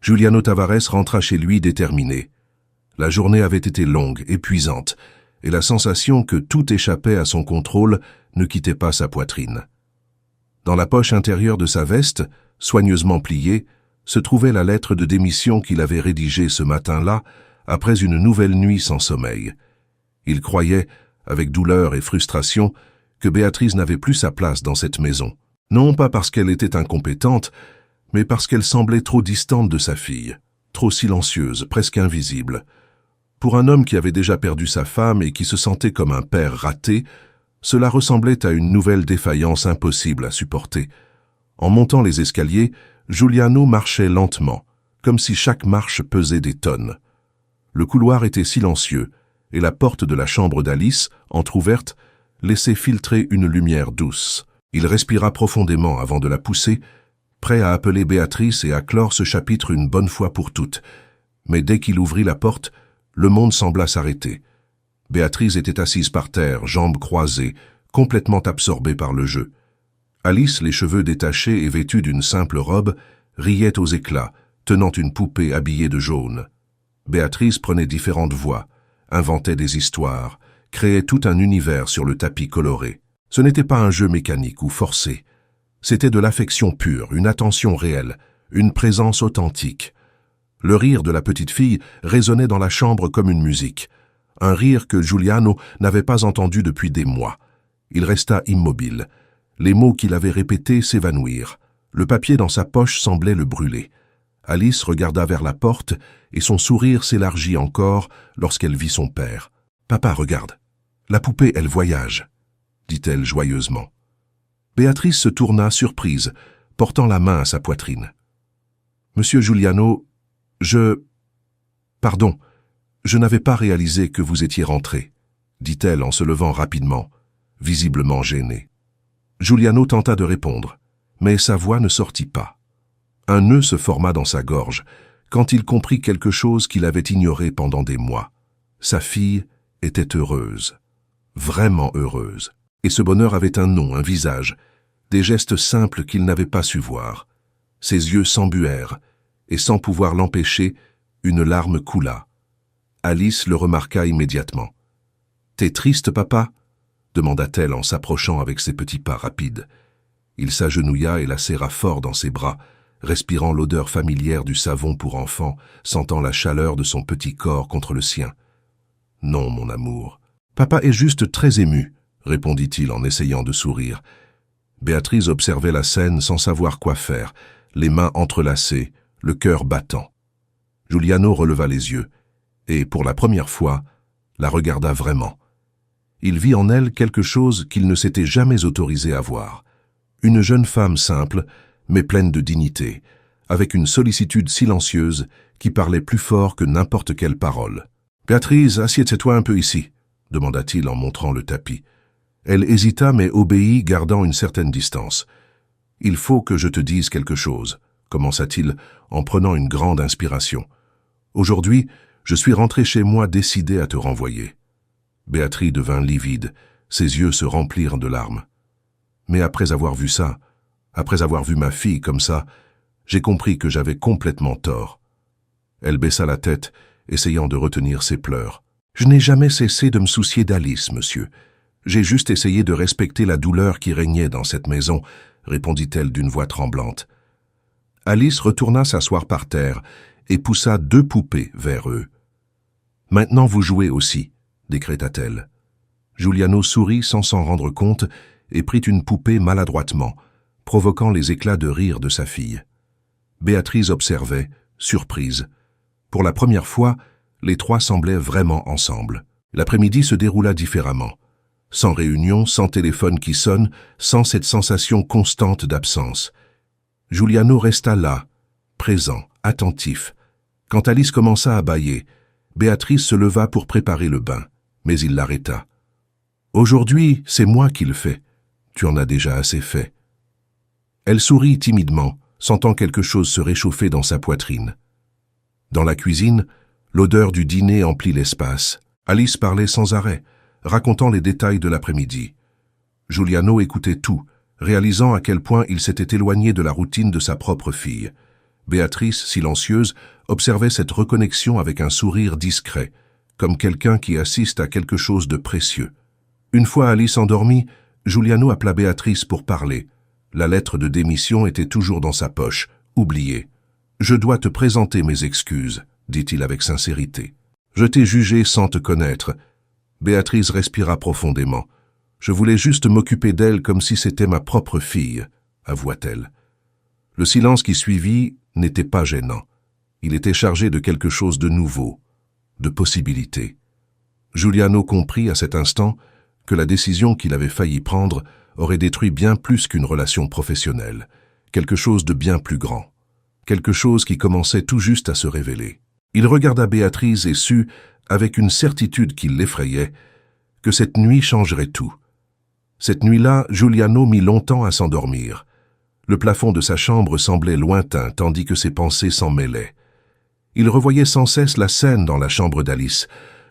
Juliano Tavares rentra chez lui déterminé. La journée avait été longue, épuisante, et la sensation que tout échappait à son contrôle ne quittait pas sa poitrine. Dans la poche intérieure de sa veste, soigneusement pliée, se trouvait la lettre de démission qu'il avait rédigée ce matin-là, après une nouvelle nuit sans sommeil. Il croyait, avec douleur et frustration, que Béatrice n'avait plus sa place dans cette maison. Non pas parce qu'elle était incompétente, mais parce qu'elle semblait trop distante de sa fille, trop silencieuse, presque invisible. Pour un homme qui avait déjà perdu sa femme et qui se sentait comme un père raté, cela ressemblait à une nouvelle défaillance impossible à supporter. En montant les escaliers, Juliano marchait lentement, comme si chaque marche pesait des tonnes. Le couloir était silencieux, et la porte de la chambre d'Alice, entr'ouverte, laissait filtrer une lumière douce. Il respira profondément avant de la pousser, prêt à appeler Béatrice et à clore ce chapitre une bonne fois pour toutes. Mais dès qu'il ouvrit la porte, le monde sembla s'arrêter. Béatrice était assise par terre, jambes croisées, complètement absorbée par le jeu. Alice, les cheveux détachés et vêtue d'une simple robe, riait aux éclats, tenant une poupée habillée de jaune. Béatrice prenait différentes voix, inventait des histoires, créait tout un univers sur le tapis coloré. Ce n'était pas un jeu mécanique ou forcé. C'était de l'affection pure, une attention réelle, une présence authentique. Le rire de la petite fille résonnait dans la chambre comme une musique. Un rire que Juliano n'avait pas entendu depuis des mois. Il resta immobile. Les mots qu'il avait répétés s'évanouirent. Le papier dans sa poche semblait le brûler. Alice regarda vers la porte et son sourire s'élargit encore lorsqu'elle vit son père. « Papa, regarde. La poupée, elle voyage, » dit-elle joyeusement. Béatrice se tourna surprise, portant la main à sa poitrine. « Monsieur Juliano, Pardon, je n'avais pas réalisé que vous étiez rentré, » dit-elle en se levant rapidement, visiblement gênée. Juliano tenta de répondre, mais sa voix ne sortit pas. Un nœud se forma dans sa gorge quand il comprit quelque chose qu'il avait ignoré pendant des mois. Sa fille était heureuse, vraiment heureuse. Et ce bonheur avait un nom, un visage, des gestes simples qu'il n'avait pas su voir. Ses yeux s'embuèrent, et sans pouvoir l'empêcher, une larme coula. Alice le remarqua immédiatement. « T'es triste, papa ?» demanda-t-elle en s'approchant avec ses petits pas rapides. Il s'agenouilla et la serra fort dans ses bras, respirant l'odeur familière du savon pour enfant, sentant la chaleur de son petit corps contre le sien. « Non, mon amour. Papa est juste très ému, » répondit-il en essayant de sourire. Béatrice observait la scène sans savoir quoi faire, les mains entrelacées, le cœur battant. Juliano releva les yeux, et, pour la première fois, la regarda vraiment. Il vit en elle quelque chose qu'il ne s'était jamais autorisé à voir. Une jeune femme simple, mais pleine de dignité, avec une sollicitude silencieuse qui parlait plus fort que n'importe quelle parole. « Béatrice, assieds-toi un peu ici », demanda-t-il en montrant le tapis. Elle hésita mais obéit, gardant une certaine distance. « Il faut que je te dise quelque chose », commença-t-il en prenant une grande inspiration. « Aujourd'hui, je suis rentré chez moi décidé à te renvoyer. » Béatrice devint livide, ses yeux se remplirent de larmes. « Mais après avoir vu ça, après avoir vu ma fille comme ça, j'ai compris que j'avais complètement tort. » Elle baissa la tête, essayant de retenir ses pleurs. « Je n'ai jamais cessé de me soucier d'Alice, monsieur. J'ai juste essayé de respecter la douleur qui régnait dans cette maison, » répondit-elle d'une voix tremblante. Alice retourna s'asseoir par terre et poussa 2 poupées vers eux. « Maintenant vous jouez aussi, » décréta-t-elle. Juliano sourit sans s'en rendre compte et prit une poupée maladroitement, provoquant les éclats de rire de sa fille. Béatrice observait, surprise. Pour la première fois, les 3 semblaient vraiment ensemble. L'après-midi se déroula différemment. Sans réunion, sans téléphone qui sonne, sans cette sensation constante d'absence. Juliano resta là, présent, attentif. Quand Alice commença à bâiller, Béatrice se leva pour préparer le bain, mais il l'arrêta. « Aujourd'hui, c'est moi qui le fais. Tu en as déjà assez fait. » Elle sourit timidement, sentant quelque chose se réchauffer dans sa poitrine. Dans la cuisine, l'odeur du dîner emplit l'espace. Alice parlait sans arrêt, racontant les détails de l'après-midi. Juliano écoutait tout, réalisant à quel point il s'était éloigné de la routine de sa propre fille. Béatrice, silencieuse, observait cette reconnexion avec un sourire discret, comme quelqu'un qui assiste à quelque chose de précieux. Une fois Alice endormie, Giuliano appela Béatrice pour parler. La lettre de démission était toujours dans sa poche, oubliée. « Je dois te présenter mes excuses », dit-il avec sincérité. « Je t'ai jugé sans te connaître. » Béatrice respira profondément. « Je voulais juste m'occuper d'elle comme si c'était ma propre fille », avoua-t-elle. Le silence qui suivit n'était pas gênant. Il était chargé de quelque chose de nouveau, de possibilités. Giuliano comprit à cet instant que la décision qu'il avait failli prendre aurait détruit bien plus qu'une relation professionnelle, quelque chose de bien plus grand, quelque chose qui commençait tout juste à se révéler. Il regarda Béatrice et sut, avec une certitude qui l'effrayait, que cette nuit changerait tout. Cette nuit-là, Giuliano mit longtemps à s'endormir. Le plafond de sa chambre semblait lointain, tandis que ses pensées s'en mêlaient. Il revoyait sans cesse la scène dans la chambre d'Alice,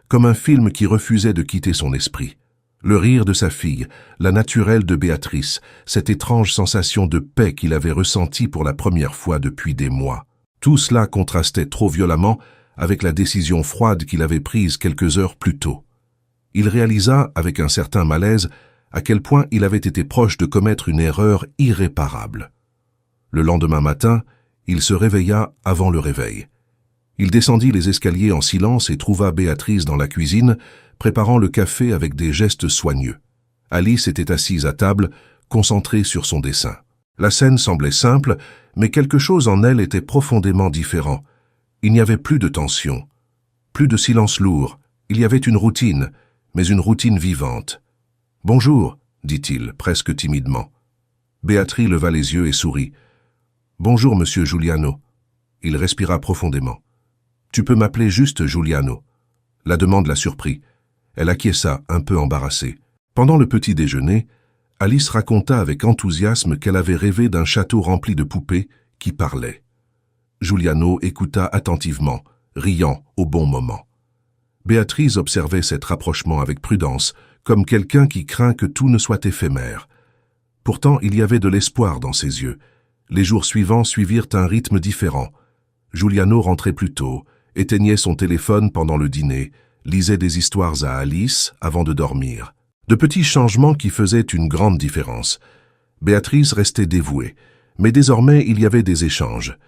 comme un film qui refusait de quitter son esprit. Le rire de sa fille, la naturelle de Béatrice, cette étrange sensation de paix qu'il avait ressentie pour la première fois depuis des mois. Tout cela contrastait trop violemment avec la décision froide qu'il avait prise quelques heures plus tôt. Il réalisa, avec un certain malaise, à quel point il avait été proche de commettre une erreur irréparable. Le lendemain matin, il se réveilla avant le réveil. Il descendit les escaliers en silence et trouva Béatrice dans la cuisine, préparant le café avec des gestes soigneux. Alice était assise à table, concentrée sur son dessin. La scène semblait simple, mais quelque chose en elle était profondément différent. Il n'y avait plus de tension, plus de silence lourd. Il y avait une routine, mais une routine vivante. « Bonjour », dit-il, presque timidement. Béatrice leva les yeux et sourit. « Bonjour, monsieur Giuliano. » Il respira profondément. « Tu peux m'appeler juste Giuliano. » La demande la surprit. Elle acquiesça, un peu embarrassée. Pendant le petit déjeuner, Alice raconta avec enthousiasme qu'elle avait rêvé d'un château rempli de poupées qui parlaient. Giuliano écouta attentivement, riant au bon moment. Béatrice observait cet rapprochement avec prudence, comme quelqu'un qui craint que tout ne soit éphémère. Pourtant, il y avait de l'espoir dans ses yeux. Les jours suivants suivirent un rythme différent. Giuliano rentrait plus tôt, éteignait son téléphone pendant le dîner, lisait des histoires à Alice avant de dormir. De petits changements qui faisaient une grande différence. Béatrice restait dévouée, mais désormais il y avait des échanges.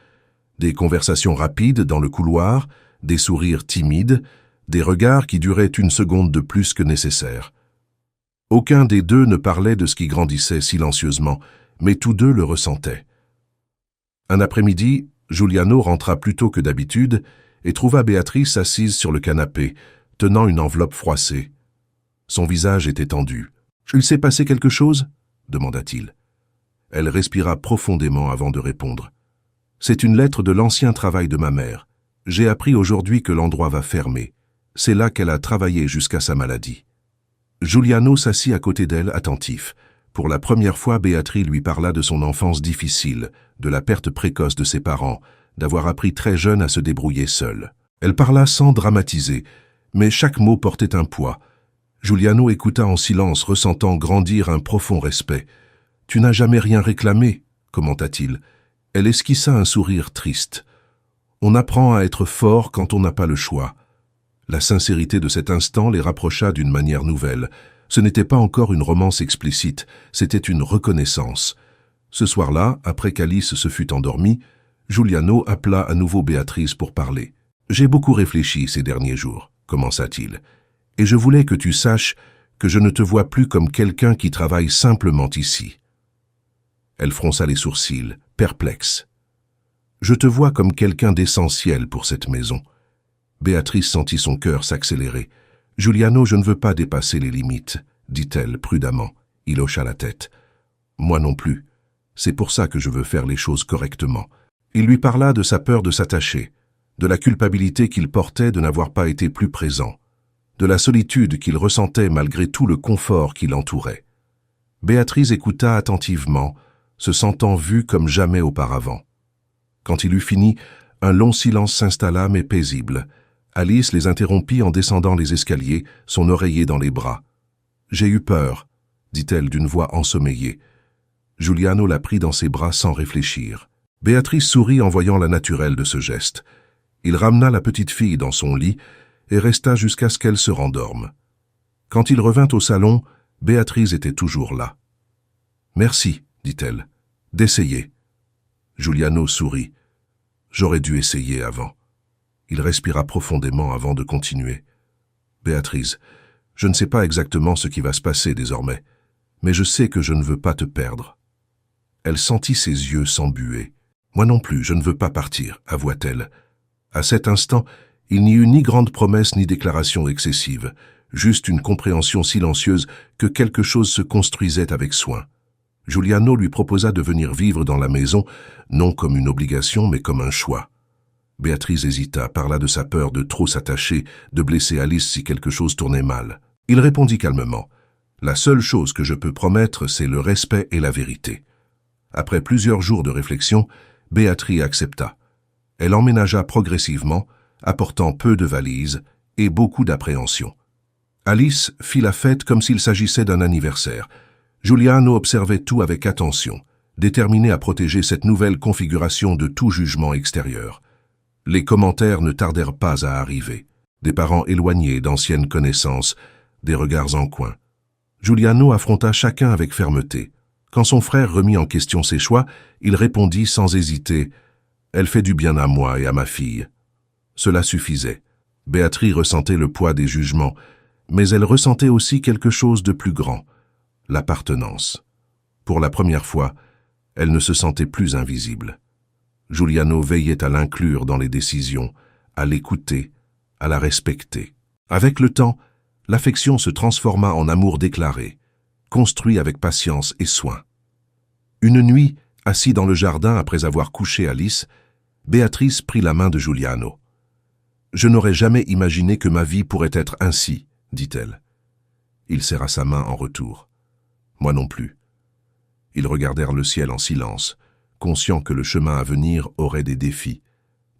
Des conversations rapides dans le couloir, des sourires timides, des regards qui duraient une seconde de plus que nécessaire. Aucun des deux ne parlait de ce qui grandissait silencieusement, mais tous deux le ressentaient. Un après-midi, Giuliano rentra plus tôt que d'habitude et trouva Béatrice assise sur le canapé, tenant une enveloppe froissée. Son visage était tendu. « Il s'est passé quelque chose ?» demanda-t-il. Elle respira profondément avant de répondre. « C'est une lettre de l'ancien travail de ma mère. J'ai appris aujourd'hui que l'endroit va fermer. C'est là qu'elle a travaillé jusqu'à sa maladie. » Giuliano s'assit à côté d'elle, attentif. Pour la première fois, Béatrice lui parla de son enfance difficile, de la perte précoce de ses parents, d'avoir appris très jeune à se débrouiller seule. Elle parla sans dramatiser, mais chaque mot portait un poids. Giuliano écouta en silence, ressentant grandir un profond respect. « Tu n'as jamais rien réclamé » commenta-t-il. Elle esquissa un sourire triste. « On apprend à être fort quand on n'a pas le choix. » La sincérité de cet instant les rapprocha d'une manière nouvelle. Ce n'était pas encore une romance explicite, c'était une reconnaissance. Ce soir-là, après qu'Alice se fût endormie, Giuliano appela à nouveau Béatrice pour parler. « J'ai beaucoup réfléchi ces derniers jours, » commença-t-il, « et je voulais que tu saches que je ne te vois plus comme quelqu'un qui travaille simplement ici. » Elle fronça les sourcils, perplexe. « Je te vois comme quelqu'un d'essentiel pour cette maison. » Béatrice sentit son cœur s'accélérer. « Giuliano, je ne veux pas dépasser les limites, » dit-elle prudemment. Il hocha la tête. « Moi non plus. C'est pour ça que je veux faire les choses correctement. » Il lui parla de sa peur de s'attacher, de la culpabilité qu'il portait de n'avoir pas été plus présent, de la solitude qu'il ressentait malgré tout le confort qui l'entourait. Béatrice écouta attentivement, se sentant vue comme jamais auparavant. Quand il eut fini, un long silence s'installa mais paisible. Alice les interrompit en descendant les escaliers, son oreiller dans les bras. « J'ai eu peur », dit-elle d'une voix ensommeillée. Giuliano la prit dans ses bras sans réfléchir. Béatrice sourit en voyant la naturelle de ce geste. Il ramena la petite fille dans son lit et resta jusqu'à ce qu'elle se rendorme. Quand il revint au salon, Béatrice était toujours là. « Merci, dit-elle, d'essayer. » Giuliano sourit. « J'aurais dû essayer avant. » Il respira profondément avant de continuer. « Béatrice, je ne sais pas exactement ce qui va se passer désormais, mais je sais que je ne veux pas te perdre. » Elle sentit ses yeux s'embuer. « Moi non plus, je ne veux pas partir, avoua-t-elle. » À cet instant, il n'y eut ni grande promesse ni déclaration excessive, juste une compréhension silencieuse que quelque chose se construisait avec soin. Giuliano lui proposa de venir vivre dans la maison, non comme une obligation, mais comme un choix. Béatrice hésita, parla de sa peur de trop s'attacher, de blesser Alice si quelque chose tournait mal. Il répondit calmement. « La seule chose que je peux promettre, c'est le respect et la vérité. » Après plusieurs jours de réflexion, Béatrice accepta. Elle emménagea progressivement, apportant peu de valises et beaucoup d'appréhension. Alice fit la fête comme s'il s'agissait d'un anniversaire. Giuliano observait tout avec attention, déterminé à protéger cette nouvelle configuration de tout jugement extérieur. Les commentaires ne tardèrent pas à arriver. Des parents éloignés d'anciennes connaissances, des regards en coin. Giuliano affronta chacun avec fermeté. Quand son frère remit en question ses choix, il répondit sans hésiter « Elle fait du bien à moi et à ma fille. » Cela suffisait. Béatrice ressentait le poids des jugements, mais elle ressentait aussi quelque chose de plus grand, l'appartenance. Pour la première fois, elle ne se sentait plus invisible. Giuliano veillait à l'inclure dans les décisions, à l'écouter, à la respecter. Avec le temps, l'affection se transforma en amour déclaré, construit avec patience et soin. Une nuit, assis dans le jardin après avoir couché Alice, Béatrice prit la main de Giuliano. « Je n'aurais jamais imaginé que ma vie pourrait être ainsi, » dit-elle. Il serra sa main en retour. « Moi non plus. » Ils regardèrent le ciel en silence, conscients que le chemin à venir aurait des défis,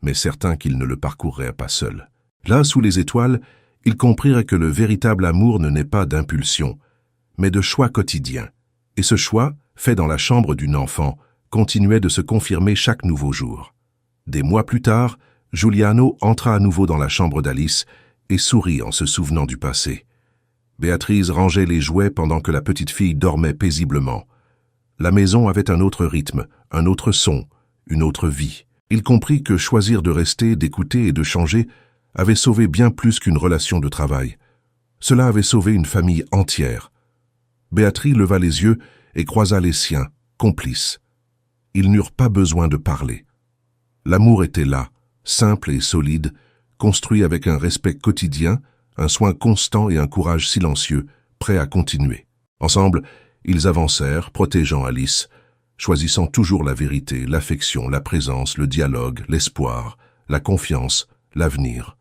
mais certains qu'ils ne le parcourraient pas seuls. Là, sous les étoiles, ils comprirent que le véritable amour ne naît pas d'impulsion, mais de choix quotidiens. Et ce choix, fait dans la chambre d'une enfant, continuait de se confirmer chaque nouveau jour. Des mois plus tard, Giuliano entra à nouveau dans la chambre d'Alice et sourit en se souvenant du passé. Béatrice rangeait les jouets pendant que la petite fille dormait paisiblement. La maison avait un autre rythme, un autre son, une autre vie. Il comprit que choisir de rester, d'écouter et de changer avait sauvé bien plus qu'une relation de travail. Cela avait sauvé une famille entière. Béatrice leva les yeux et croisa les siens, complices. Ils n'eurent pas besoin de parler. L'amour était là, simple et solide, construit avec un respect quotidien, un soin constant et un courage silencieux, prêt à continuer. Ensemble, ils avancèrent, protégeant Alice, choisissant toujours la vérité, l'affection, la présence, le dialogue, l'espoir, la confiance, l'avenir.